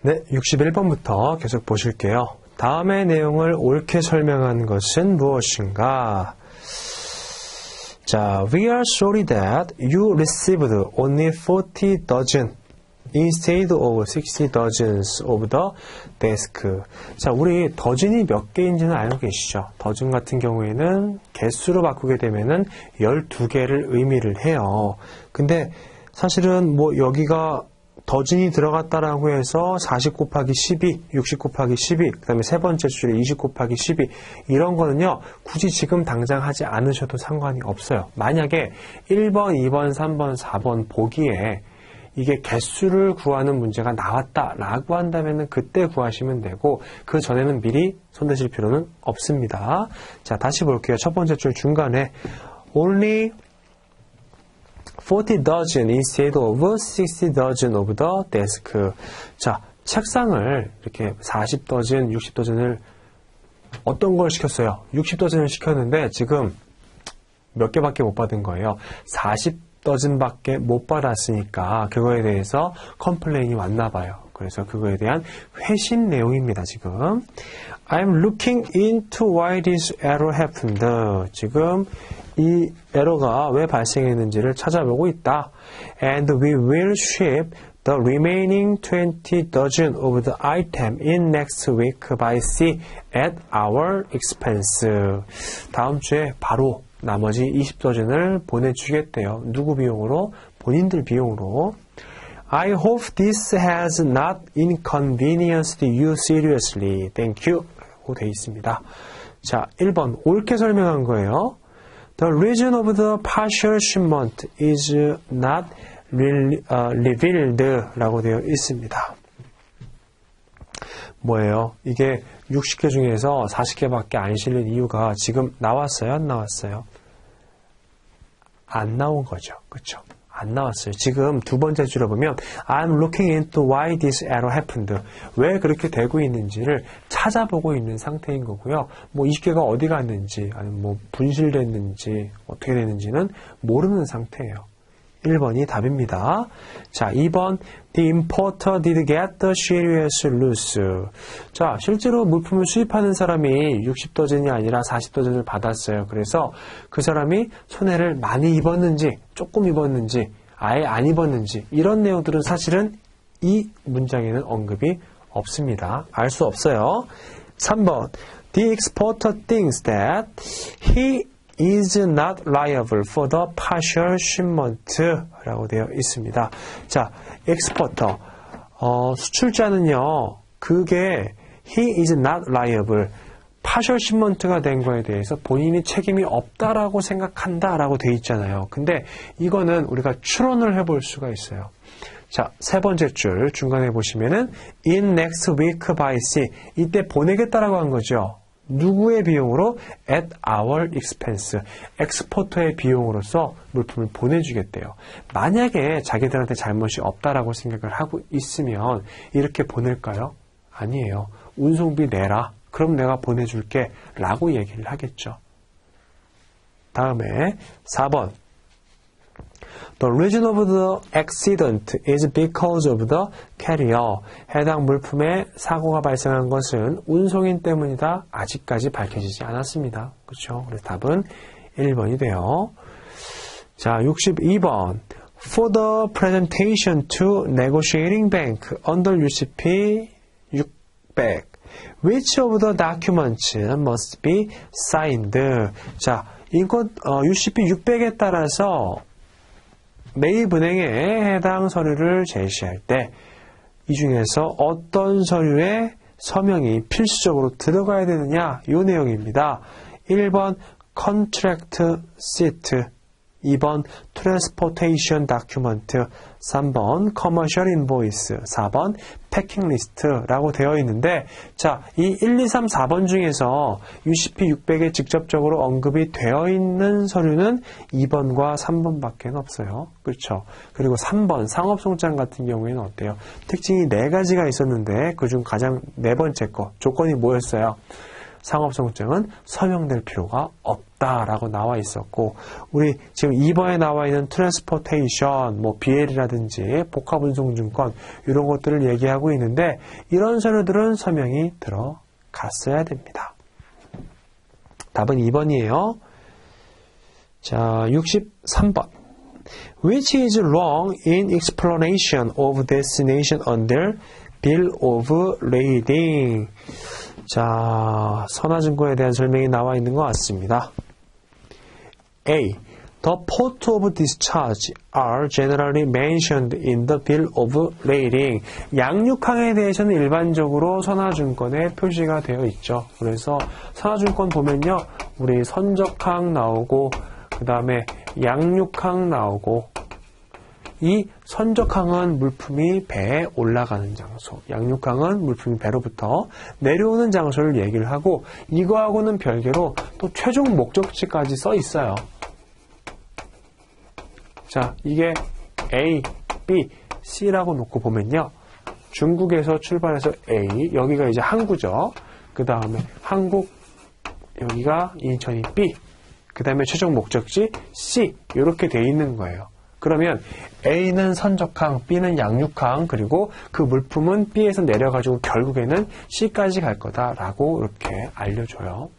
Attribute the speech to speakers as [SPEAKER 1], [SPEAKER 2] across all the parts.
[SPEAKER 1] 네, 61번부터 계속 보실게요. 다음의 내용을 옳게 설명한 것은 무엇인가? 자, we are sorry that you received only 40 dozen instead of 60 dozens of the desk. 자, 우리 더즌이 몇 개인지는 알고 계시죠? 더즌 같은 경우에는 개수로 바꾸게 되면은 12개를 의미를 해요. 근데 사실은 뭐 여기가 더즌이 들어갔다라고 해서 40 곱하기 12, 60 곱하기 12, 그 다음에 세 번째 줄에 20 곱하기 12 이런 거는요 굳이 지금 당장 하지 않으셔도 상관이 없어요. 만약에 1번, 2번, 3번, 4번 보기에 이게 개수를 구하는 문제가 나왔다라고 한다면 그때 구하시면 되고 그 전에는 미리 손대실 필요는 없습니다. 자, 다시 볼게요. 첫 번째 줄 중간에 only 40 dozen instead of 60 dozen of the desk. 자, 책상을 이렇게 40 dozen, 60 dozen을 어떤 걸 시켰어요? 60 dozen을 시켰는데 지금 몇 개밖에 못 받은 거예요. 40 dozen밖에 못 받았으니까 그거에 대해서 컴플레인이 왔나 봐요. 그래서 그거에 대한 회신 내용입니다. 지금 I'm looking into why this error happened. 지금 이 에러가 왜 발생했는지를 찾아보고 있다. And we will ship the remaining 20 dozen of the item in next week by sea at our expense. 다음 주에 바로 나머지 20도전을 보내주겠대요. 누구 비용으로? 본인들 비용으로. I hope this has not inconvenienced you seriously. Thank you. 라고 되어 있습니다. 자, 1번 옳게 설명한 거예요. The reason of the partial shipment is not revealed 라고 되어 있습니다. 뭐예요? 이게 60개 중에서 40개밖에 안 실린 이유가 지금 나왔어요? 안 나왔어요? 안 나온 거죠. 그렇죠? 안 나왔어요. 지금 두 번째 줄에 보면 I'm looking into why this error happened. 왜 그렇게 되고 있는지를 찾아보고 있는 상태인 거고요. 뭐 20개가 어디 갔는지 아니면 뭐 분실됐는지 어떻게 됐는지는 모르는 상태예요. 1번이 답입니다. 자, 2번 The importer did get the serious loss. 자, 실제로 물품을 수입하는 사람이 60도전이 아니라 40도전을 받았어요. 그래서 그 사람이 손해를 많이 입었는지 조금 입었는지 아예 안 입었는지 이런 내용들은 사실은 이 문장에는 언급이 없습니다. 알 수 없어요. 3번 The exporter thinks that he is not liable for the partial shipment 라고 되어 있습니다. 자, exporter 수출자는요 그게 he is not liable partial shipment가 된 거에 대해서 본인이 책임이 없다라고 생각한다 라고 되어 있잖아요. 근데 이거는 우리가 추론을 해볼 수가 있어요. 자, 세 번째 줄 중간에 보시면은 in next week by sea 이때 보내겠다라고 한 거죠. 누구의 비용으로? at our expense. 엑스포터의 비용으로서 물품을 보내주겠대요. 만약에 자기들한테 잘못이 없다라고 생각을 하고 있으면 이렇게 보낼까요? 아니에요. 운송비 내라. 그럼 내가 보내줄게. 라고 얘기를 하겠죠. 다음에 4번. The reason of the accident is because of the carrier. 해당 물품에 사고가 발생한 것은 운송인 때문이다. 아직까지 밝혀지지 않았습니다. 그렇죠? 그래서 답은 1번이 돼요. 자, 62번. For the presentation to negotiating bank under UCP 600, which of the documents must be signed? 자, 인권 UCP 600에 따라서 매입은행에 해당 서류를 제시할 때 이 중에서 어떤 서류에 서명이 필수적으로 들어가야 되느냐 이 내용입니다. 1번 Contract Sheet, 2번 Transportation Document, 3번 Commercial Invoice, 4번 Packing List라고 되어 있는데 자, 이 1, 2, 3, 4번 중에서 UCP 600에 직접적으로 언급이 되어 있는 서류는 2번과 3번밖에 없어요. 그렇죠? 그리고 3번 상업송장 같은 경우에는 어때요? 특징이 4가지가 있었는데 그중 가장 네 번째 거 조건이 뭐였어요? 상업성증은 서명될 필요가 없다라고 나와 있었고, 우리 지금 2번에 나와 있는 트랜스포테이션, 뭐 BL이라든지 복합운송증권 이런 것들을 얘기하고 있는데 이런 서류들은 서명이 들어갔어야 됩니다. 답은 2번이에요. 자, 63번. Which is wrong in explanation of destination under Bill of Lading? 자, 선화증권에 대한 설명이 나와 있는 것 같습니다. A. The port of discharge are generally mentioned in the Bill of Lading. 양육항에 대해서는 일반적으로 선화증권에 표시가 되어 있죠. 그래서 선화증권 보면요, 우리 선적항 나오고 그 다음에 양육항 나오고, 이 선적항은 물품이 배에 올라가는 장소, 양육항은 물품이 배로부터 내려오는 장소를 얘기를 하고, 이거하고는 별개로 또 최종 목적지까지 써 있어요. 자, 이게 A, B, C라고 놓고 보면요, 중국에서 출발해서 A, 여기가 이제 항구죠. 그 다음에 한국, 여기가 인천이 B, 그 다음에 최종 목적지 C, 이렇게 돼 있는 거예요. 그러면 A는 선적항, B는 양육항, 그리고 그 물품은 B에서 내려가지고 결국에는 C까지 갈 거다라고 이렇게 알려줘요.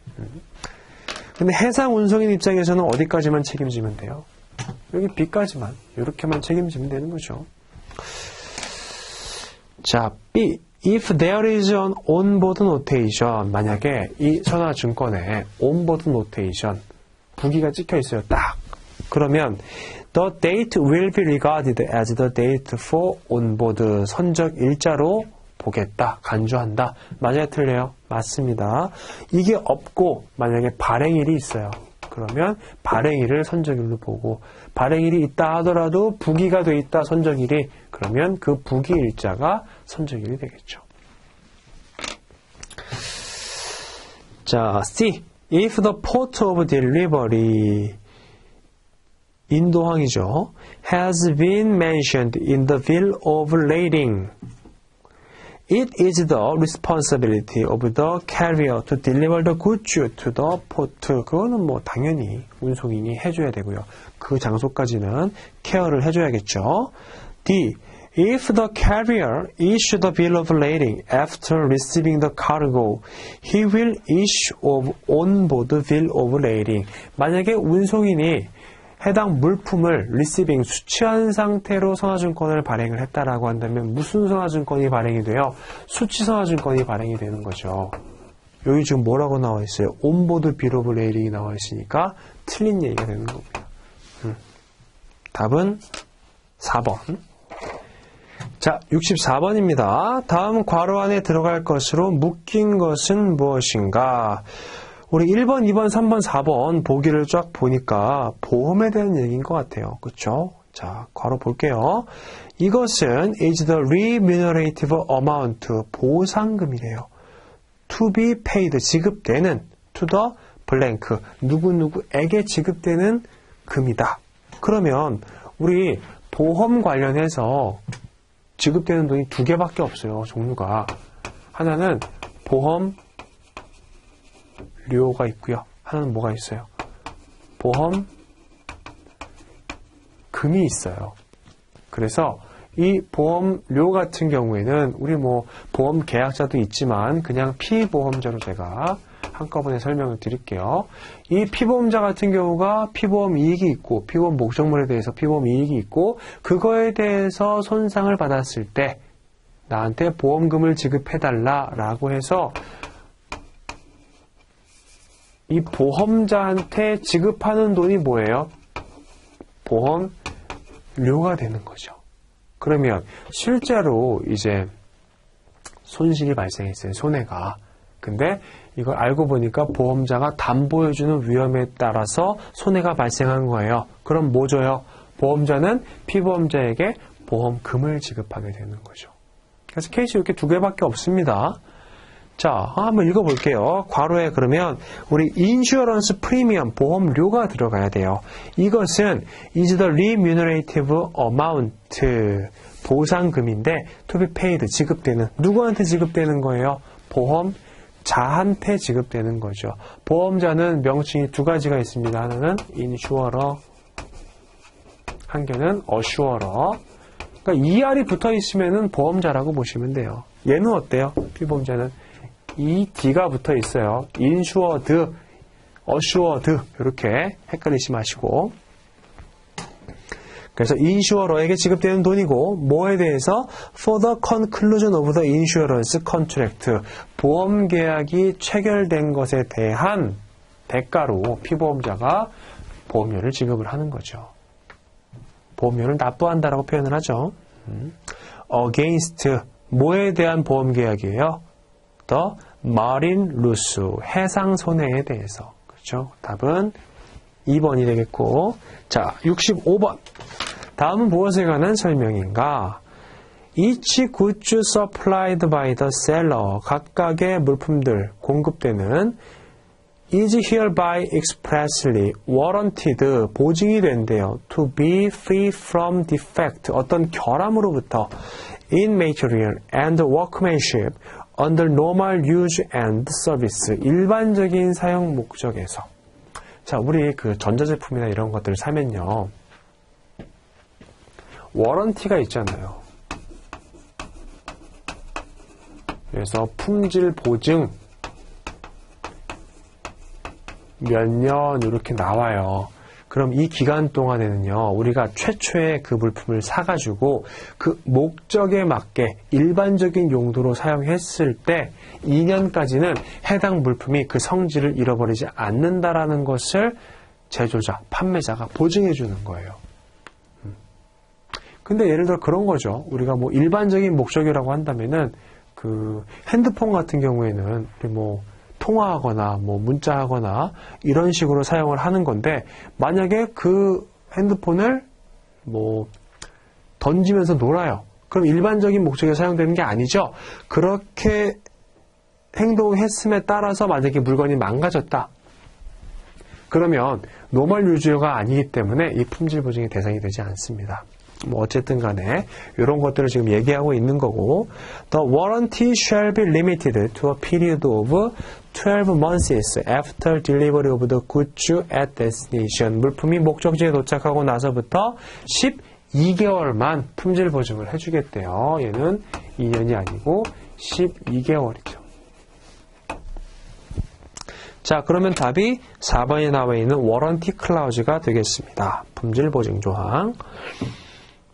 [SPEAKER 1] 근데 해상 운송인 입장에서는 어디까지만 책임지면 돼요? 여기 B까지만, 이렇게만 책임지면 되는 거죠. 자, B. If there is an onboard notation, 만약에 이 선화증권에 onboard notation, 부기가 찍혀 있어요. 딱. 그러면 the date will be regarded as the date for onboard. 선적 일자로 보겠다. 간주한다. 맞아요? 틀려요? 맞습니다. 이게 없고 만약에 발행일이 있어요. 그러면 발행일을 선적일로 보고, 발행일이 있다 하더라도 부기가 돼 있다 선적일이, 그러면 그 부기 일자가 선적일이 되겠죠. 자, C. If the port of delivery, 인도항이죠, has been mentioned in the bill of lading, it is the responsibility of the carrier to deliver the goods to the port. 그거는 뭐 당연히 운송인이 해줘야 되고요. 그 장소까지는 케어를 해줘야겠죠. D. If the carrier issue the bill of lading after receiving the cargo, he will issue of onboard bill of lading. 만약에 운송인이 해당 물품을 receiving, 수취한 상태로 선화증권을 발행을 했다라고 한다면 무슨 선화증권이 발행이 돼요? 수취 선화증권이 발행이 되는 거죠. 여기 지금 뭐라고 나와 있어요? onboard bill of lading이 나와 있으니까 틀린 얘기가 되는 겁니다. 답은 4번. 자, 64번입니다. 다음 괄호 안에 들어갈 것으로 묶인 것은 무엇인가? 우리 1번, 2번, 3번, 4번 보기를 쫙 보니까 보험에 대한 얘기인 것 같아요. 그렇죠? 자, 괄호 볼게요. 이것은 is the remunerative amount, 보상금이래요. to be paid, 지급되는, to the blank, 누구누구에게 지급되는 금이다. 그러면 우리 보험 관련해서 지급되는 돈이 두 개밖에 없어요. 종류가. 하나는 보험료가 있고요. 하나는 뭐가 있어요? 보험금이 있어요. 그래서 이 보험료 같은 경우에는 우리 뭐 보험 계약자도 있지만 그냥 피보험자로 제가 한꺼번에 설명을 드릴게요. 이 피보험자 같은 경우가 피보험 이익이 있고, 피보험 목적물에 대해서 피보험 이익이 있고, 그거에 대해서 손상을 받았을 때 나한테 보험금을 지급해달라라고 해서 이 보험자한테 지급하는 돈이 뭐예요? 보험료가 되는 거죠. 그러면 실제로 이제 손실이 발생했어요. 손해가. 근데 이걸 알고 보니까 보험자가 담보해주는 위험에 따라서 손해가 발생한 거예요. 그럼 뭐 줘요? 보험자는 피보험자에게 보험금을 지급하게 되는 거죠. 그래서 케이스 이렇게 두 개밖에 없습니다. 자, 한번 읽어볼게요. 괄호에 그러면 우리 인슈어런스 프리미엄, 보험료가 들어가야 돼요. 이것은 is the remunerative amount, 보상금인데 to be paid, 지급되는, 누구한테 지급되는 거예요? 보험자한테 보험자한테 지급되는 거죠. 보험자는 명칭이 두 가지가 있습니다. 하나는 insurer, 한 개는 assurer. 그러니까 ER이 붙어 있으면은 보험자라고 보시면 돼요. 얘는 어때요? 피보험자는 ED가 붙어 있어요. insured, assured 이렇게 헷갈리지 마시고. 그래서 insurer에게 지급되는 돈이고 뭐에 대해서 for the conclusion of the insurance contract 보험 계약이 체결된 것에 대한 대가로 피보험자가 보험료를 지급을 하는 거죠. 보험료를 납부한다라고 표현을 하죠. against 뭐에 대한 보험 계약이에요? the marine loss 해상 손해에 대해서. 그렇죠? 답은 2번이 되겠고. 자, 65번. 다음은 무엇에 관한 설명인가? Each goods supplied by the seller 각각의 물품들 공급되는 is hereby expressly warranted 보증이 된대요. To be free from defect 어떤 결함으로부터 in material and workmanship under normal use and service 일반적인 사용 목적에서. 자, 우리 그 전자제품이나 이런 것들을 사면요. 워런티가 있잖아요. 그래서 품질 보증 몇 년 이렇게 나와요. 그럼 이 기간 동안에는요, 우리가 최초의 그 물품을 사가지고 그 목적에 맞게 일반적인 용도로 사용했을 때 2년까지는 해당 물품이 그 성질을 잃어버리지 않는다라는 것을 제조자, 판매자가 보증해 주는 거예요. 근데 예를 들어 그런 거죠. 우리가 뭐 일반적인 목적이라고 한다면은 그 핸드폰 같은 경우에는 뭐 통화하거나 뭐 문자하거나 이런 식으로 사용을 하는 건데 만약에 그 핸드폰을 뭐 던지면서 놀아요. 그럼 일반적인 목적에 사용되는 게 아니죠. 그렇게 행동했음에 따라서 만약에 물건이 망가졌다. 그러면 노멀 유저가 아니기 때문에 이 품질 보증의 대상이 되지 않습니다. 뭐 어쨌든 간에 이런 것들을 지금 얘기하고 있는 거고 The warranty shall be limited to a period of 12 months after delivery of the goods at destination 물품이 목적지에 도착하고 나서부터 12개월만 품질 보증을 해주겠대요. 얘는 2년이 아니고 12개월이죠. 자, 그러면 답이 4번에 나와 있는 warranty clause가 되겠습니다. 품질 보증 조항.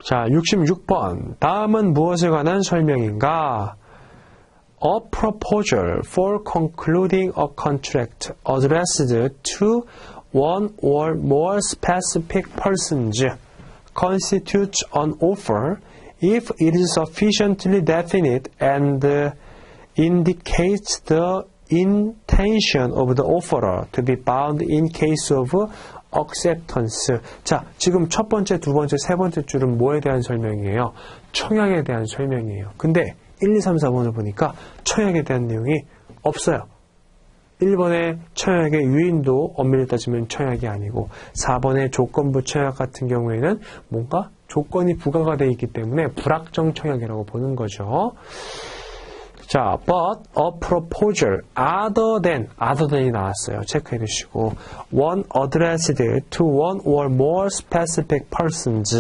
[SPEAKER 1] 자, 66번. 다음은 무엇에 관한 설명인가? A proposal for concluding a contract addressed to one or more specific persons constitutes an offer if it is sufficiently definite and indicates the intention of the offerer to be bound in case of acceptance. 자, 지금 첫 번째, 두 번째, 세 번째 줄은 뭐에 대한 설명이에요? 청약에 대한 설명이에요. 근데 1, 2, 3, 4번을 보니까 청약에 대한 내용이 없어요. 1번의 청약의 유인도 엄밀히 따지면 청약이 아니고 4번의 조건부 청약 같은 경우에는 뭔가 조건이 부과가 되어 있기 때문에 불확정 청약이라고 보는 거죠. 자, but a proposal other than이 나왔어요. 체크해 주시고 one addressed to one or more specific persons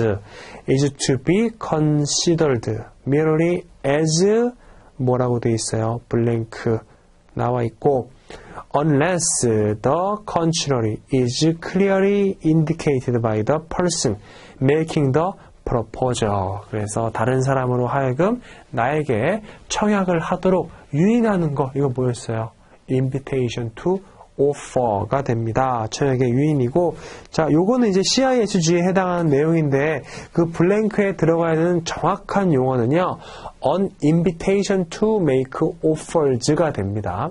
[SPEAKER 1] is to be considered merely as 뭐라고 돼 있어요? 블랭크 나와 있고 unless the contrary is clearly indicated by the person making the proposal. 그래서 다른 사람으로 하여금 나에게 청약을 하도록 유인하는 거. 이거 뭐였어요? invitation to offer가 됩니다. 청약의 유인이고 자, 요거는 이제 CISG에 해당하는 내용인데 그 블랭크에 들어가야 되는 정확한 용어는요. an invitation to make offers가 됩니다.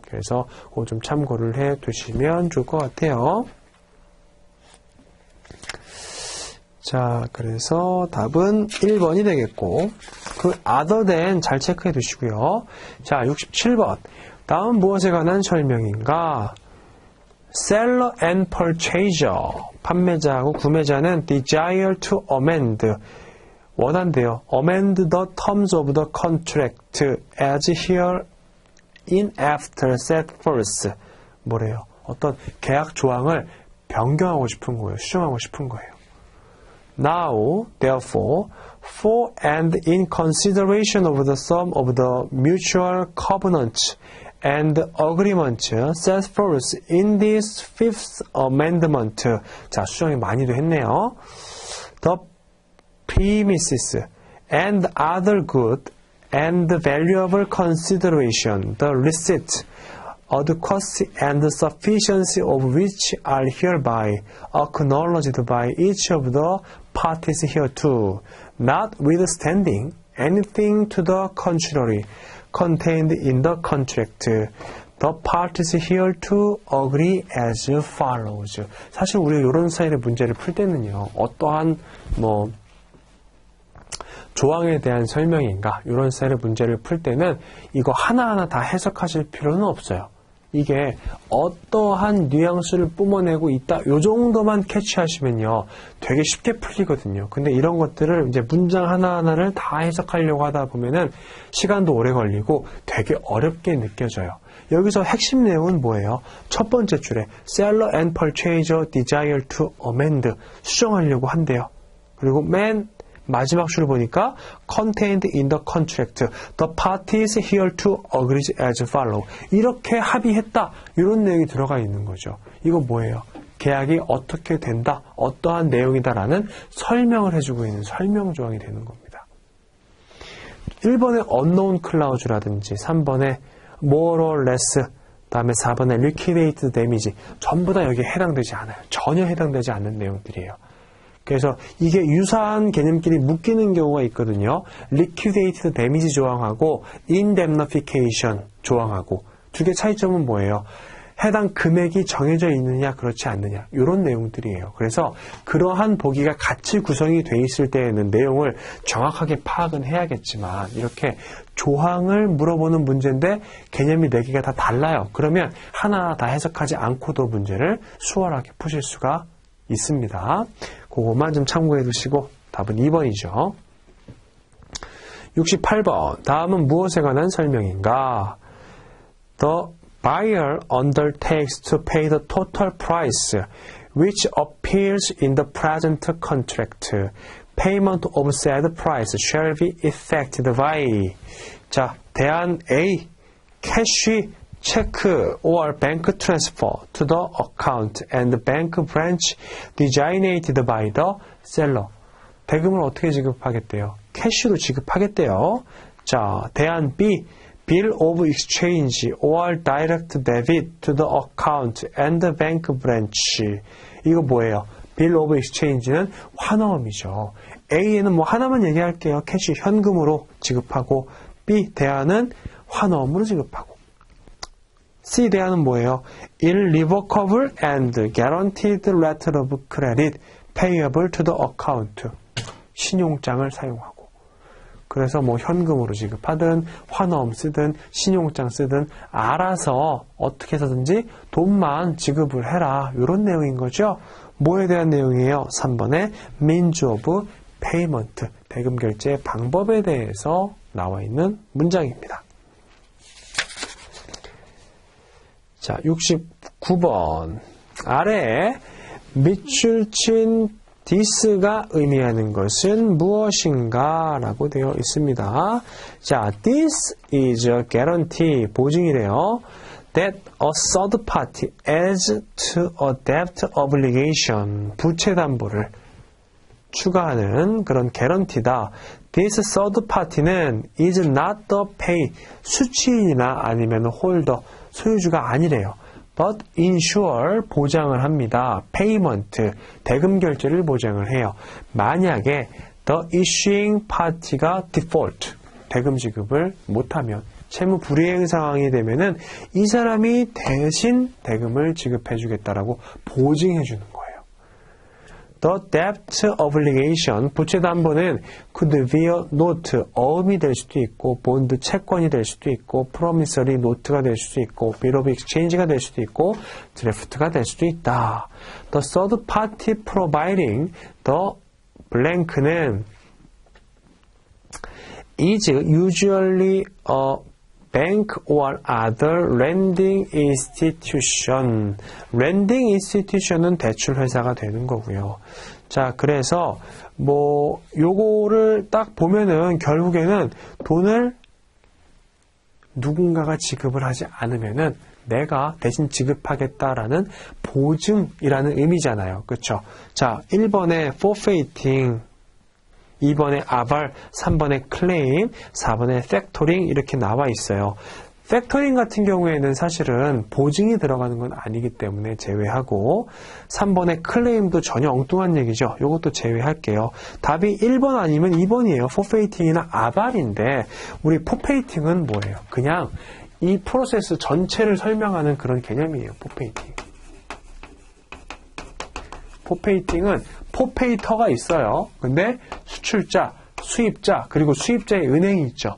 [SPEAKER 1] 그래서 그거 좀 참고를 해 두시면 좋을 것 같아요. 자, 그래서 답은 1번이 되겠고 그 other than 잘 체크해 두시고요. 자, 67번. 다음 무엇에 관한 설명인가? Seller and purchaser. 판매자하고 구매자는 desire to amend. 원한대요. amend the terms of the contract as in after set forth. 뭐래요? 어떤 계약 조항을 변경하고 싶은 거예요. 수정하고 싶은 거예요. Now, therefore, for and in consideration of the sum of the mutual covenants and agreement set forth in this fifth amendment. 자, 수정이 많이도 했네요. The premises and other good and valuable consideration, the receipt, adequacy and sufficiency of which are hereby acknowledged by each of the parties hereto, notwithstanding anything to the contrary contained in the contract. The parties hereto agree as follows. 사실 우리가 이런 스타일의 문제를 풀 때는요, 어떠한 조항에 대한 설명인가 이런 스타일의 문제를 풀 때는 이거 하나하나 다 해석하실 필요는 없어요. 이게 어떠한 뉘앙스를 뿜어내고 있다 요 정도만 캐치하시면요 되게 쉽게 풀리거든요. 근데 이런 것들을 이제 문장 하나하나를 다 해석하려고 하다 보면은 시간도 오래 걸리고 되게 어렵게 느껴져요. 여기서 핵심 내용은 뭐예요? 첫 번째 줄에 seller and purchaser desire to amend 수정하려고 한대요. 그리고 맨 마지막 줄을 보니까 contained in the contract, the parties hereto agree as follow. 이렇게 합의했다. 이런 내용이 들어가 있는 거죠. 이거 뭐예요? 계약이 어떻게 된다, 어떠한 내용이다라는 설명을 해주고 있는 설명 조항이 되는 겁니다. 1번의 unknown clause라든지 3번의 more or less, 다음에 4번의 liquidated damage 전부 다 여기에 해당되지 않아요. 전혀 해당되지 않는 내용들이에요. 그래서 이게 유사한 개념끼리 묶이는 경우가 있거든요. liquidated damage 조항하고 indemnification 조항하고 두 개 차이점은 뭐예요? 해당 금액이 정해져 있느냐 그렇지 않느냐 이런 내용들이에요. 그래서 그러한 보기가 같이 구성이 돼 있을 때에는 내용을 정확하게 파악은 해야겠지만 이렇게 조항을 물어보는 문제인데 개념이 4개가 다 달라요. 그러면 하나 다 해석하지 않고도 문제를 수월하게 푸실 수가 있습니다. 그것만 좀 참고해 두시고 답은 2번이죠. 68번 다음은 무엇에 관한 설명인가? The buyer undertakes to pay the total price which appears in the present contract. Payment of said price shall be effected by. 자, 대안 A, 캐시 check or bank transfer to the account and bank branch designated by the seller. 대금을 어떻게 지급하겠대요? 캐시로 지급하겠대요. 자, 대안 B, bill of exchange or direct debit to the account and the bank branch. 이거 뭐예요? bill of exchange는 환어음이죠. A에는 뭐 하나만 얘기할게요. 캐시 현금으로 지급하고 B 대안은 환어음으로 지급하고 C 대안은 뭐예요? Irrevocable and guaranteed letter of credit payable to the account. 신용장을 사용하고. 그래서 뭐 현금으로 지급하든 환어음 쓰든 신용장 쓰든 알아서 어떻게 해서든지 돈만 지급을 해라. 이런 내용인 거죠. 뭐에 대한 내용이에요? 3번의 means of payment. 대금 결제 방법에 대해서 나와 있는 문장입니다. 자, 69번. 아래에 밑줄 친 this가 의미하는 것은 무엇인가? 라고 되어 있습니다. 자, this is a guarantee. 보증이래요. That a third party adds to a debt obligation. 부채 담보를 추가하는 그런 개런티다. This third party는 is not the pay. 수취인이나 아니면 홀더. 소유주가 아니래요. But insure 보장을 합니다. Payment 대금 결제를 보장을 해요. 만약에 the issuing party가 default 대금 지급을 못하면 채무 불이행 상황이 되면은 이 사람이 대신 대금을 지급해주겠다라고 보증해주는 거예요. The debt obligation, 부채 담보는 could be a note, 어음이 될 수도 있고, bond, 채권이 될 수도 있고, promissory note가 될 수도 있고, bill of exchange가 될 수도 있고, draft가 될 수도 있다. The third party providing the blank는 is usually a bank or other lending institution. lending institution은 대출 회사가 되는 거고요. 자, 그래서 뭐 요거를 딱 보면은 결국에는 돈을 누군가가 지급을 하지 않으면은 내가 대신 지급하겠다라는 보증이라는 의미잖아요. 그렇죠? 자, 1번에 forfeiting, 2번에 아발, 3번에 클레임, 4번에 팩토링 이렇게 나와 있어요. 팩토링 같은 경우에는 사실은 보증이 들어가는 건 아니기 때문에 제외하고 3번의 클레임도 전혀 엉뚱한 얘기죠. 이것도 제외할게요. 답이 1번 아니면 2번이에요. forfeiting이나 아발인데 우리 forfeiting은 뭐예요? 그냥 이 프로세스 전체를 설명하는 그런 개념이에요. forfeiting. forfeiting은 포페이터가 있어요. 근데 수출자, 수입자, 그리고 수입자의 은행이 있죠.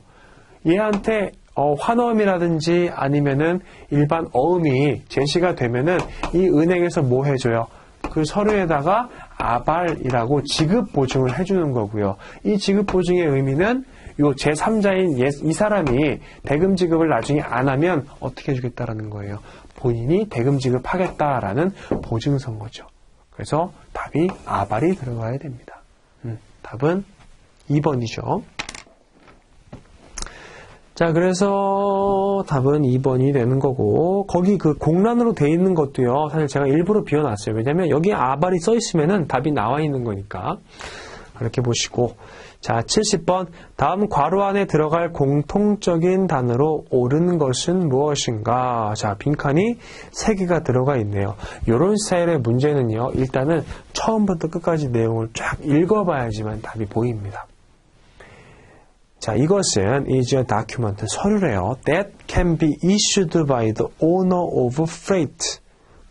[SPEAKER 1] 얘한테 환어음이라든지 아니면은 일반 어음이 제시가 되면은 이 은행에서 뭐 해줘요? 그 서류에다가 아발이라고 지급 보증을 해주는 거고요. 이 지급 보증의 의미는 요 제3자인 이 사람이 대금 지급을 나중에 안 하면 어떻게 해주겠다라는 거예요. 본인이 대금 지급하겠다라는 보증서인 거죠. 그래서 답이 아발이 들어가야 됩니다. 답은 2번이죠. 자, 그래서 답은 2번이 되는 거고, 거기 그 공란으로 돼 있는 것도요, 사실 제가 일부러 비워놨어요. 왜냐면 여기에 아발이 써 있으면은 답이 나와 있는 거니까. 그렇게 보시고. 자, 70번. 다음 괄호 안에 들어갈 공통적인 단어로 옳은 것은 무엇인가? 자, 빈칸이 3개가 들어가 있네요. 이런 스타일의 문제는요, 일단은 처음부터 끝까지 내용을 쫙 읽어봐야지만 답이 보입니다. 자, 이것은 is a document, 서류래요. That can be issued by the owner of freight,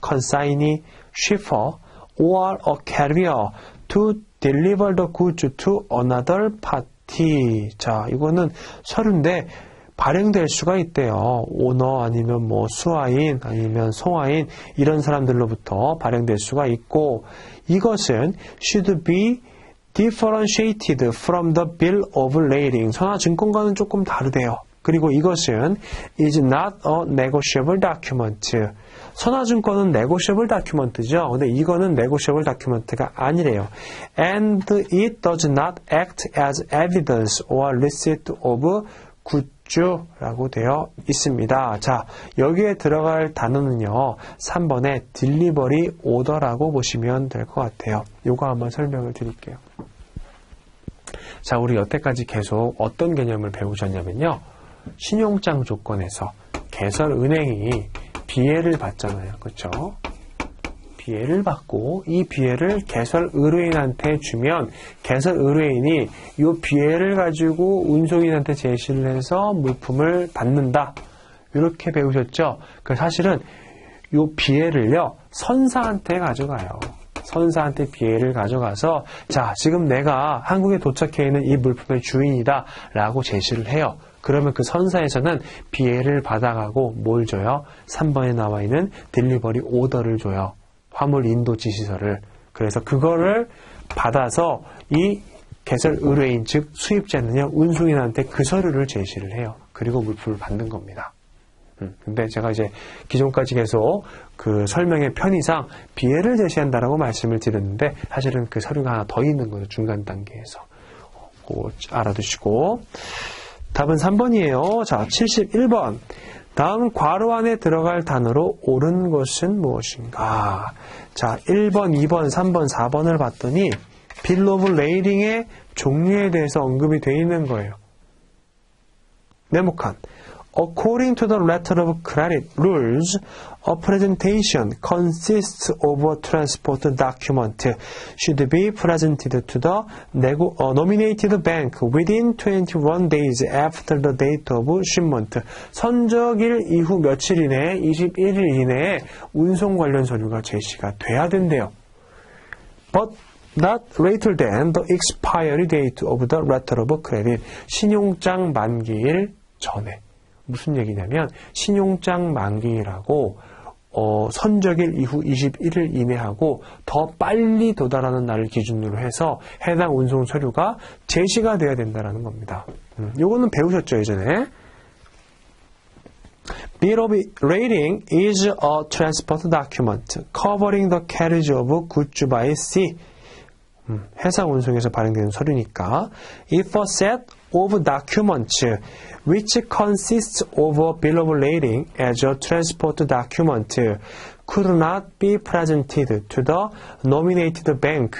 [SPEAKER 1] consignee, shipper, or a carrier to deliver the goods to another party. 자, 이거는 서류인데 발행될 수가 있대요. 오너 아니면 뭐 수하인 아니면 송하인 이런 사람들로부터 발행될 수가 있고, 이것은 should be differentiated from the bill of lading. 선화증권과는 조금 다르대요. 그리고 이것은 is not a negotiable document. 선화증권은 negotiable document죠. 근데 이거는 negotiable document가 아니래요. And it does not act as evidence or receipt of goods라고 되어 있습니다. 자, 여기에 들어갈 단어는요, 3번에 delivery order라고 보시면 될 것 같아요. 요거 한번 설명을 드릴게요. 자, 우리 여태까지 계속 어떤 개념을 배우셨냐면요, 신용장 조건에서 개설은행이 비해를 받잖아요. 그렇죠? 비해를 받고 이 비해를 개설 의뢰인한테 주면 개설 의뢰인이 이 비해를 가지고 운송인한테 제시를 해서 물품을 받는다. 이렇게 배우셨죠? 그 사실은 이 비해를요, 선사한테 가져가요. 선사한테 비해를 가져가서, 자, 지금 내가 한국에 도착해 있는 이 물품의 주인이다 라고 제시를 해요. 그러면 그 선사에서는 비해를 받아가고 뭘 줘요? 3번에 나와 있는 딜리버리 오더를 줘요. 화물 인도 지시서를. 그래서 그거를 받아서 이 개설 의뢰인, 즉 수입자는요, 운송인한테 그 서류를 제시를 해요. 그리고 물품을 받는 겁니다. 근데 제가 이제 기존까지 계속 그 설명의 편의상 비해를 제시한다라고 말씀을 드렸는데, 사실은 그 서류가 하나 더 있는 거죠. 중간 단계에서. 그거 알아두시고. 답은 3번이에요. 자, 71번. 다음 괄호 안에 들어갈 단어로 옳은 것은 무엇인가? 자, 1번, 2번, 3번, 4번을 봤더니 빌 오브 레이딩의 종류에 대해서 언급이 되어 있는 거예요. 네모칸. According to the letter of credit rules, a presentation consists of a transport document should be presented to the nominated bank within 21 days after the date of shipment. 선적일 이후 며칠 이내에 21일 이내에 운송 관련 서류가 제시가 돼야 된대요. But not later than the expiry date of the letter of credit. 신용장 만기일 전에. 무슨 얘기냐면 신용장 만기일하고 선적일 이후 21일 이내하고 더 빨리 도달하는 날을 기준으로 해서 해당 운송 서류가 제시가 돼야 된다는 겁니다. 요거는 배우셨죠, 예전에? Bill of lading is a transport document covering the carriage of goods by sea. 해상 운송에서 발행되는 서류니까. If a set of documents which consists of a bill of lading as a transport document could not be presented to the nominated bank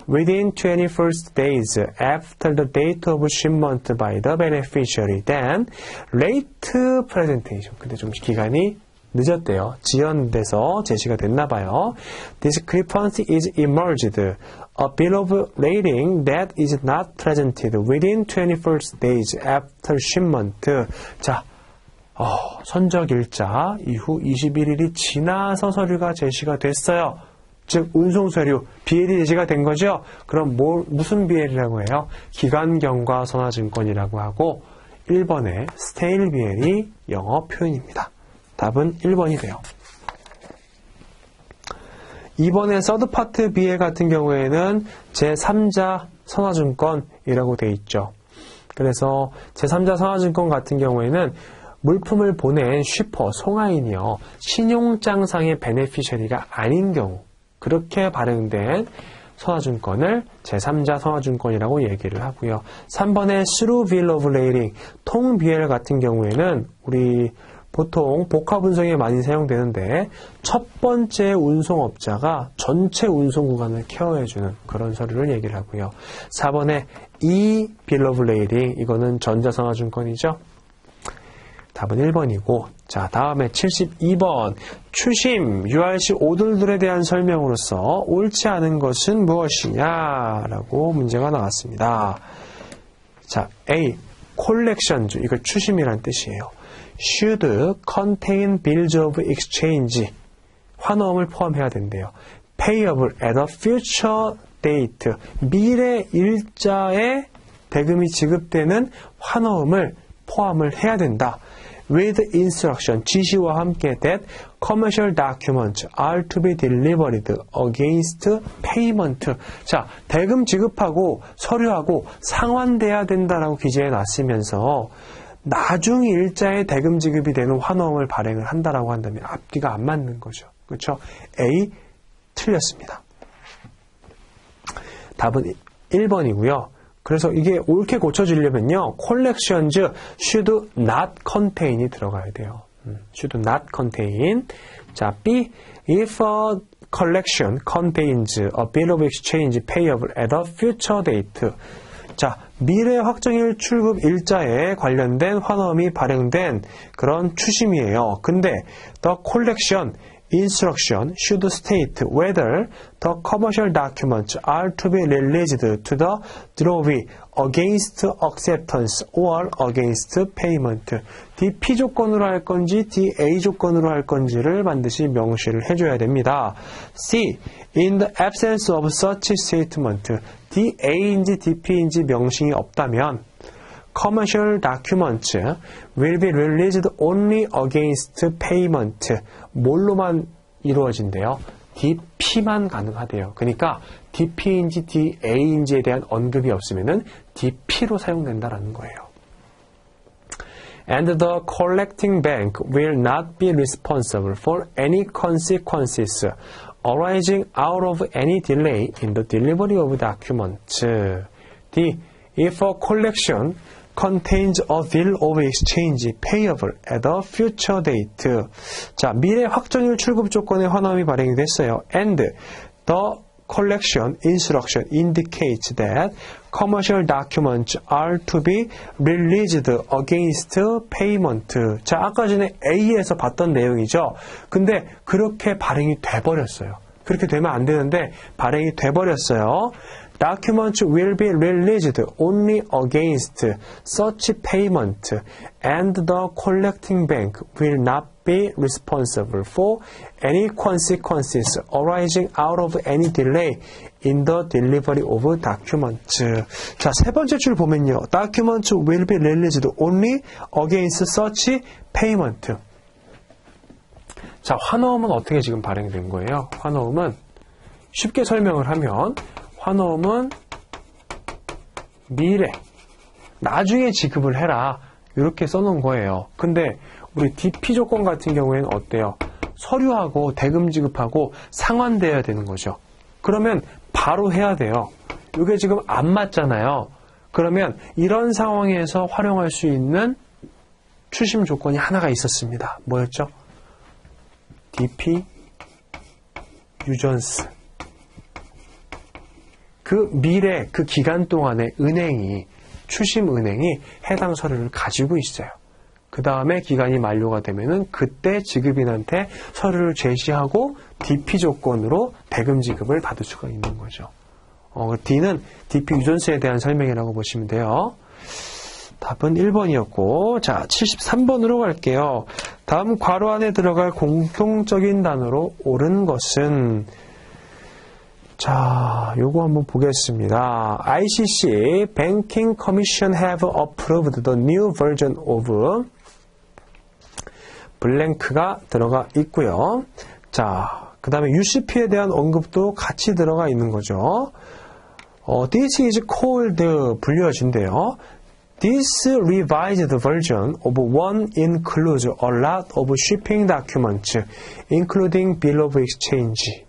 [SPEAKER 1] within 21st days after the date of shipment by the beneficiary, then late presentation. 근데 좀 기간이 늦었대요. 지연돼서 제시가 됐나 봐요. Discrepancy is emerged. A bill of lading that is not presented within 21st days after shipment. 자, 선적일자 이후 21일이 지나서 서류가 제시가 됐어요. 즉 운송서류 BL이 제시가 된 거죠. 그럼 무슨 BL이라고 해요? 기관경과 선화증권이라고 하고 1번의 스테일 BL이 영어 표현입니다. 답은 1번이 돼요. 2번의 서드파트 BL 같은 경우에는 제3자 선화증권이라고 돼 있죠. 그래서 제3자 선화증권 같은 경우에는 물품을 보낸 쉬퍼, 송화인이요. 신용장상의 베네피셔리가 아닌 경우 그렇게 발행된 선화증권을 제3자 선화증권이라고 얘기를 하고요. 3번의 through bill of lading, 통 BL 같은 경우에는 우리 보통 복합운송에 많이 사용되는데 첫 번째 운송업자가 전체 운송 구간을 케어해주는 그런 서류를 얘기를 하고요. 4번의 E bill of lading, 이거는 전자선화증권이죠. 답은 1번이고, 자, 다음에 72번. 추심, URC 오돌들에 대한 설명으로서 옳지 않은 것은 무엇이냐? 라고 문제가 나왔습니다. 자, A. collections, 이거 추심이란 뜻이에요. should contain bills of exchange, 환호음을 포함해야 된대요. payable at a future date, 미래 일자에 대금이 지급되는 환호음을 포함을 해야 된다. with instruction, 지시와 함께 that commercial documents are to be delivered against payment. 자, 대금 지급하고 서류하고 상환돼야 된다라고 기재해 놨으면서 나중 일자에 대금 지급이 되는 환호음을 발행을 한다라고 한다면 앞뒤가 안 맞는 거죠. 그렇죠? A 틀렸습니다. 답은 1번이고요. 그래서 이게 옳게 고쳐지려면요. collections should not contain이 들어가야 돼요. should not contain. 자, B. If a collection contains a bill of exchange payable at a future date. 자, 미래 확정일 출급 일자에 관련된 환호음이 발행된 그런 추심이에요. 근데 the collection instruction should state whether the commercial documents are to be released to the drawee against acceptance or against payment. DP 조건으로 할 건지 DA 조건으로 할 건지를 반드시 명시를 해줘야 됩니다. C. In the absence of such statement, DA인지 DP인지 명칭이 없다면 commercial documents will be released only against payment. 뭘로만 이루어진대요? DP만 가능하대요. 그러니까 DP인지 DA인지에 대한 언급이 없으면은 DP로 사용된다라는 거예요. And the collecting bank will not be responsible for any consequences arising out of any delay in the delivery of documents. D. If a collection contains a bill of exchange payable at a future date. 자, 미래 확정일 출급 조건의 환호음이 발행이 됐어요. And the collection instruction indicates that commercial documents are to be released against payment. 자, 아까 전에 A에서 봤던 내용이죠. 근데 그렇게 발행이 돼버렸어요. 그렇게 되면 안 되는데 발행이 돼버렸어요. Documents will be released only against such payment, and the collecting bank will not be responsible for any consequences arising out of any delay in the delivery of documents. 자, 세 번째 줄 보면요. Documents will be released only against such payment. 자, 환호음은 어떻게 지금 발행된 거예요? 환호음은 쉽게 설명을 하면 환호음은 미래, 나중에 지급을 해라. 이렇게 써놓은 거예요. 근데 우리 DP 조건 같은 경우에는 어때요? 서류하고 대금 지급하고 상환돼야 되는 거죠. 그러면 바로 해야 돼요. 이게 지금 안 맞잖아요. 그러면 이런 상황에서 활용할 수 있는 추심 조건이 하나가 있었습니다. 뭐였죠? DP 유전스. 그 미래, 그 기간 동안에 은행이, 추심은행이 해당 서류를 가지고 있어요. 그 다음에 기간이 만료가 되면은 그때 지급인한테 서류를 제시하고 DP 조건으로 대금 지급을 받을 수가 있는 거죠. D는 DP 유전스에 대한 설명이라고 보시면 돼요. 답은 1번이었고, 자, 73번으로 갈게요. 다음 괄호 안에 들어갈 공통적인 단어로 옳은 것은, 자, 요거 한번 보겠습니다. ICC Banking Commission have approved the new version of 블랭크가 들어가 있고요. 자, 그 다음에 UCP에 대한 언급도 같이 들어가 있는 거죠. This is called 불려진대요. This revised version of one includes a lot of shipping documents, including bill of exchange.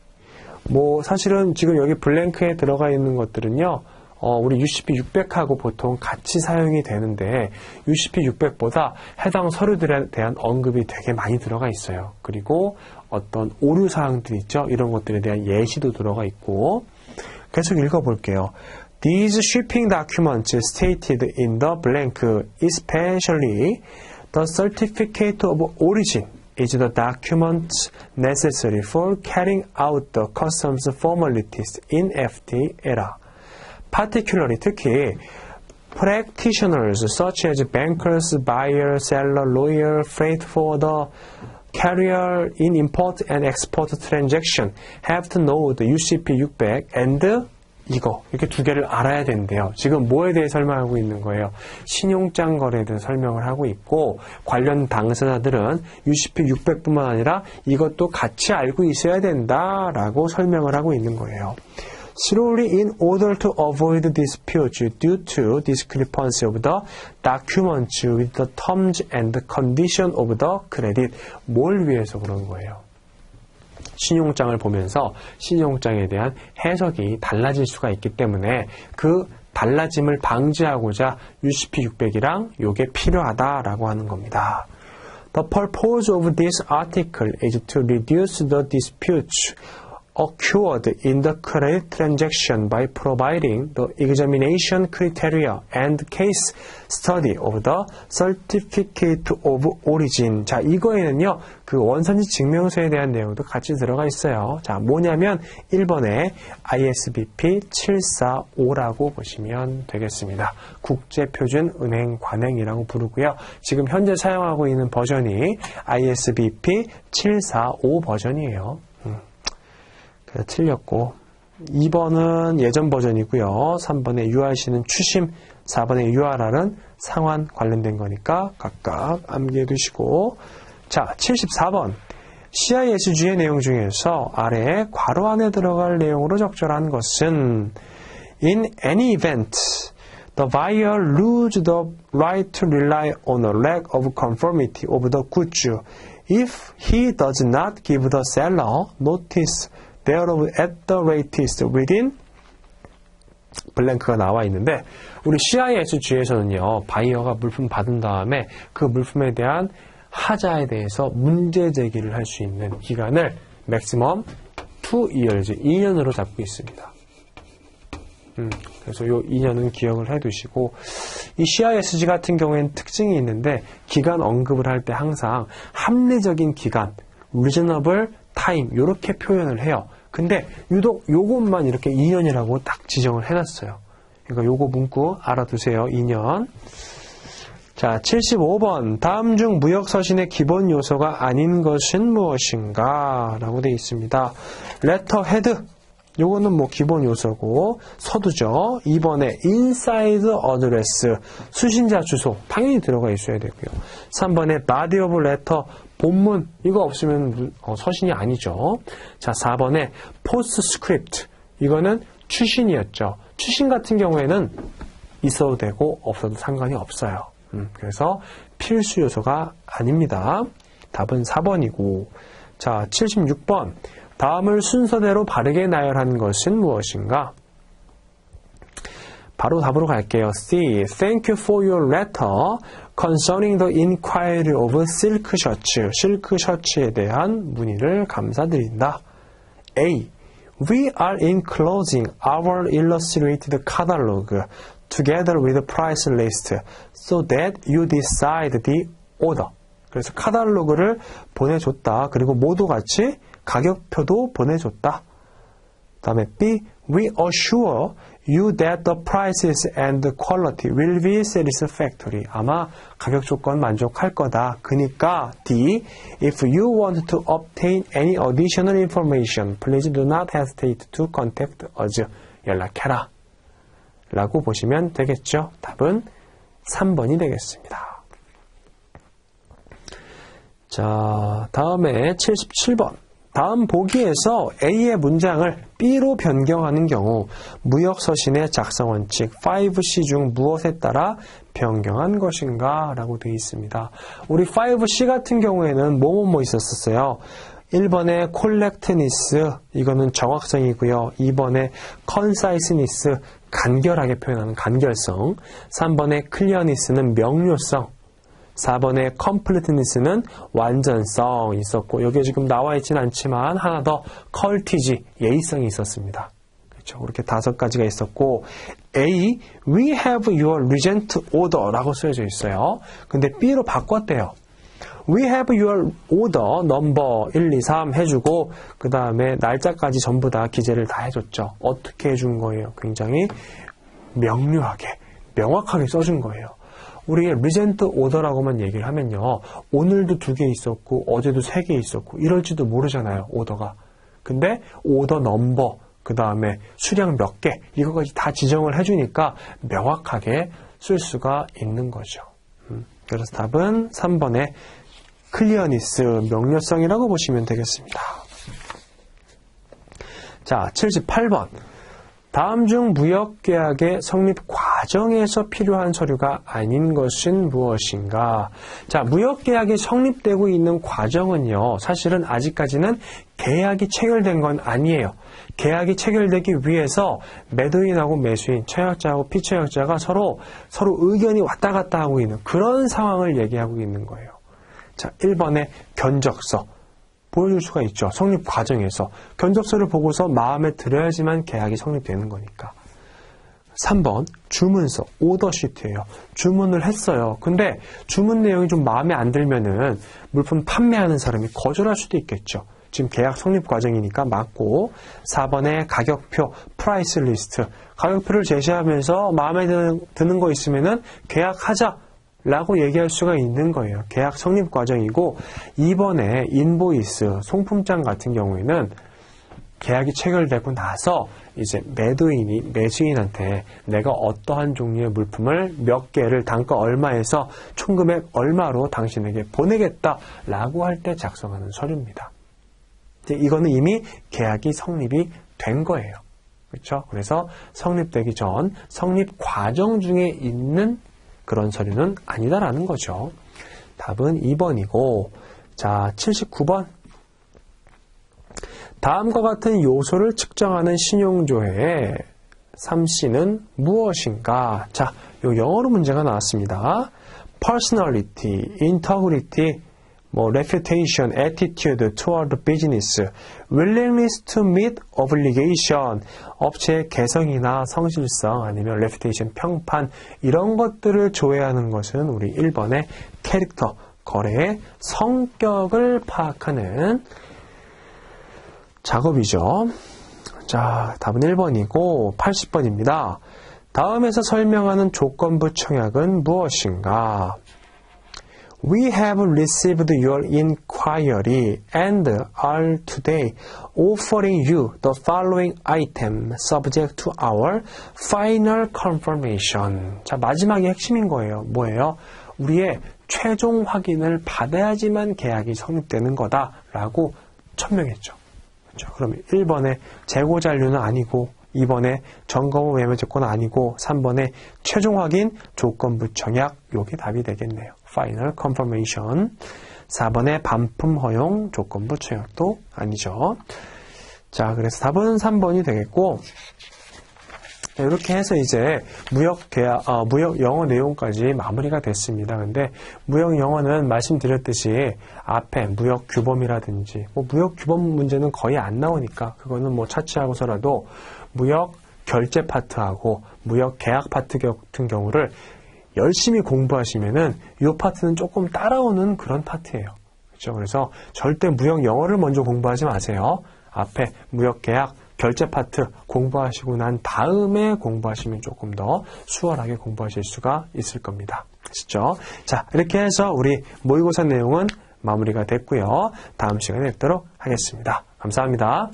[SPEAKER 1] 뭐 사실은 지금 여기 블랭크에 들어가 있는 것들은요, 우리 UCP 600하고 보통 같이 사용이 되는데 UCP 600보다 해당 서류들에 대한 언급이 되게 많이 들어가 있어요. 그리고 어떤 오류 사항들 있죠. 이런 것들에 대한 예시도 들어가 있고. 계속 읽어볼게요. These shipping documents stated in the blank, especially the certificate of origin, is the document necessary for carrying out the customs formalities in FTA era. Particularly, 특히 practitioners such as bankers, buyer, seller, lawyer, freight forwarder, carrier in import and export transaction have to know the UCP 600 and 이거 이렇게 두 개를 알아야 된대요. 지금 뭐에 대해 설명하고 있는 거예요? 신용장 거래에 대해 설명을 하고 있고 관련 당사자들은 UCP 600뿐만 아니라 이것도 같이 알고 있어야 된다라고 설명을 하고 있는 거예요. Slowly in order to avoid disputes due to discrepancy of the documents with the terms and condition of the credit. 뭘 위해서 그런 거예요? 신용장을 보면서 신용장에 대한 해석이 달라질 수가 있기 때문에 그 달라짐을 방지하고자 UCP 600이랑 요게 필요하다라고 하는 겁니다. The purpose of this article is to reduce the disputes occurred in the credit transaction by providing the examination criteria and case study of the certificate of origin. 자, 이거에는요, 그 원산지 증명서에 대한 내용도 같이 들어가 있어요. 자, 뭐냐면 1번에 ISBP 745라고 보시면 되겠습니다. 국제표준은행 관행이라고 부르고요. 지금 현재 사용하고 있는 버전이 ISBP 745 버전이에요. 틀렸고 2번은 예전 버전이고요. 3번의 URC는 추심, 4번의 URR은 상환 관련된 거니까 각각 암기해 두시고 자, 74번 CISG의 내용 중에서 아래에 괄호 안에 들어갈 내용으로 적절한 것은 In any event, the buyer lose the right to rely on a lack of conformity of the goods if he does not give the seller notice thereof at the latest within 블랭크가 나와 있는데 우리 CISG에서는요 바이어가 물품 받은 다음에 그 물품에 대한 하자에 대해서 문제 제기를 할 수 있는 기간을 maximum 2years 2년으로 잡고 있습니다. 그래서 요 2년은 기억을 해두시고 이 CISG 같은 경우에는 특징이 있는데 기간 언급을 할 때 항상 합리적인 기간 reasonable 타임 이렇게 표현을 해요. 근데 유독 요것만 이렇게 2년이라고 딱 지정을 해놨어요. 그러니까 요거 문구 알아두세요. 2년. 자, 75번. 다음 중 무역서신의 기본 요소가 아닌 것은 무엇인가? 라고 되어 있습니다. 레터 헤드. 요거는 뭐 기본 요소고 서두죠. 2번에 inside address. 수신자 주소. 당연히 들어가 있어야 되고요. 3번에 body of letter. 본문 이거 없으면 서신이 아니죠. 자, 4번에 postscript 이거는 추신이었죠. 추신 같은 경우에는 있어도 되고 없어도 상관이 없어요. 그래서 필수 요소가 아닙니다. 답은 4번이고. 자, 76번. 다음을 순서대로 바르게 나열한 것은 무엇인가? 바로 답으로 갈게요. C. Thank you for your letter concerning the inquiry of silk shirts. 실크 셔츠에 대한 문의를 감사드린다. A. We are enclosing our illustrated catalog together with the price list so that you decide the order. 그래서 카탈로그를 보내줬다. 그리고 모두 같이 가격표도 보내줬다. 다음에 B. We assure you that the prices and the quality will be satisfactory. 아마 가격 조건 만족할 거다. 그러니까 D. If you want to obtain any additional information, please do not hesitate to contact us. 연락해라. 라고 보시면 되겠죠. 답은 3번이 되겠습니다. 자, 다음에 77번. 다음 보기에서 A의 문장을 B로 변경하는 경우 무역서신의 작성 원칙 5C 중 무엇에 따라 변경한 것인가? 라고 되어 있습니다. 우리 5C 같은 경우에는 뭐뭐뭐 있었어요. 1번에 콜렉트니스, 이거는 정확성이고요. 2번에 컨사이스니스, 간결하게 표현하는 간결성. 3번에 클리어니스는 명료성. 4번에 컴플리트니스는 완전성 있었고, 여기에 지금 나와 있지는 않지만 하나 더 컬티지, 예의성이 있었습니다. 그렇죠. 그렇게 5가지가 있었고, A, we have your regent order 라고 쓰여져 있어요. 근데 B로 바꿨대요. We have your order number 1, 2, 3 해주고 그 다음에 날짜까지 전부 다 기재를 다 해줬죠. 어떻게 해준 거예요? 굉장히 명료하게, 명확하게 써준 거예요. 우리 리젠트 오더라고만 얘기를 하면요. 오늘도 2개 있었고 어제도 3개 있었고 이럴지도 모르잖아요. 오더가. 근데 오더 넘버 그 다음에 수량 몇 개 이거까지 다 지정을 해주니까 명확하게 쓸 수가 있는 거죠. 그래서 답은 3번의 클리어니스, 명료성이라고 보시면 되겠습니다. 자, 78번. 다음 중 무역계약의 성립 과정에서 필요한 서류가 아닌 것은 무엇인가? 자, 무역계약이 성립되고 있는 과정은요, 사실은 아직까지는 계약이 체결된 건 아니에요. 계약이 체결되기 위해서 매도인하고 매수인, 최약자하고 피최약자가 서로 의견이 왔다 갔다 하고 있는 그런 상황을 얘기하고 있는 거예요. 자, 1번의 견적서. 보여줄 수가 있죠. 성립 과정에서. 견적서를 보고서 마음에 들어야지만 계약이 성립되는 거니까. 3번 주문서, 오더시트예요. 주문을 했어요. 근데 주문 내용이 좀 마음에 안 들면은 물품 판매하는 사람이 거절할 수도 있겠죠. 지금 계약 성립 과정이니까 맞고. 4번의 가격표, 프라이스 리스트. 가격표를 제시하면서 마음에 드는 거 있으면은 계약하자 라고 얘기할 수가 있는 거예요. 계약 성립 과정이고, 2번에 인보이스, 송품장 같은 경우에는 계약이 체결되고 나서 이제 매도인이 매수인한테 내가 어떠한 종류의 물품을 몇 개를 단가 얼마에서 총금액 얼마로 당신에게 보내겠다라고 할 때 작성하는 서류입니다. 이거는 이미 계약이 성립이 된 거예요. 그렇죠? 그래서 성립되기 전 성립 과정 중에 있는 그런 서류는 아니다라는 거죠. 답은 2번이고, 자, 79번. 다음과 같은 요소를 측정하는 신용조회의 3C는 무엇인가? 자, 요 영어로 문제가 나왔습니다. personality, integrity, reputation, attitude toward the business, willingness to meet obligation, 업체의 개성이나 성실성 아니면 reputation, 평판 이런 것들을 조회하는 것은 우리 1번의 캐릭터, 거래의 성격을 파악하는 작업이죠. 자, 답은 1번이고 80번입니다. 다음에서 설명하는 조건부 청약은 무엇인가? We have received your inquiry and are today offering you the following item subject to our final confirmation. 자, 마지막이 핵심인 거예요. 뭐예요? 우리의 최종 확인을 받아야지만 계약이 성립되는 거다라고 천명했죠. 그렇죠? 그럼 1번의 재고 잔류는 아니고 2번에 점검 외면 조건 아니고 3번에 최종 확인 조건부 청약 요게 답이 되겠네요. Final confirmation. 4번에 반품 허용 조건부 청약도 아니죠. 자, 그래서 답은 3번이 되겠고 이렇게 해서 이제 무역 영어 내용까지 마무리가 됐습니다. 근데 무역 영어는 말씀드렸듯이 앞에 무역 규범이라든지 무역 규범 문제는 거의 안 나오니까 그거는 차치하고서라도 무역 결제 파트하고 무역 계약 파트 같은 경우를 열심히 공부하시면은 이 파트는 조금 따라오는 그런 파트예요. 그렇죠? 그래서 절대 무역 영어를 먼저 공부하지 마세요. 앞에 무역 계약 결제 파트 공부하시고 난 다음에 공부하시면 조금 더 수월하게 공부하실 수가 있을 겁니다. 아시죠? 자, 이렇게 해서 우리 모의고사 내용은 마무리가 됐고요. 다음 시간에 뵙도록 하겠습니다. 감사합니다.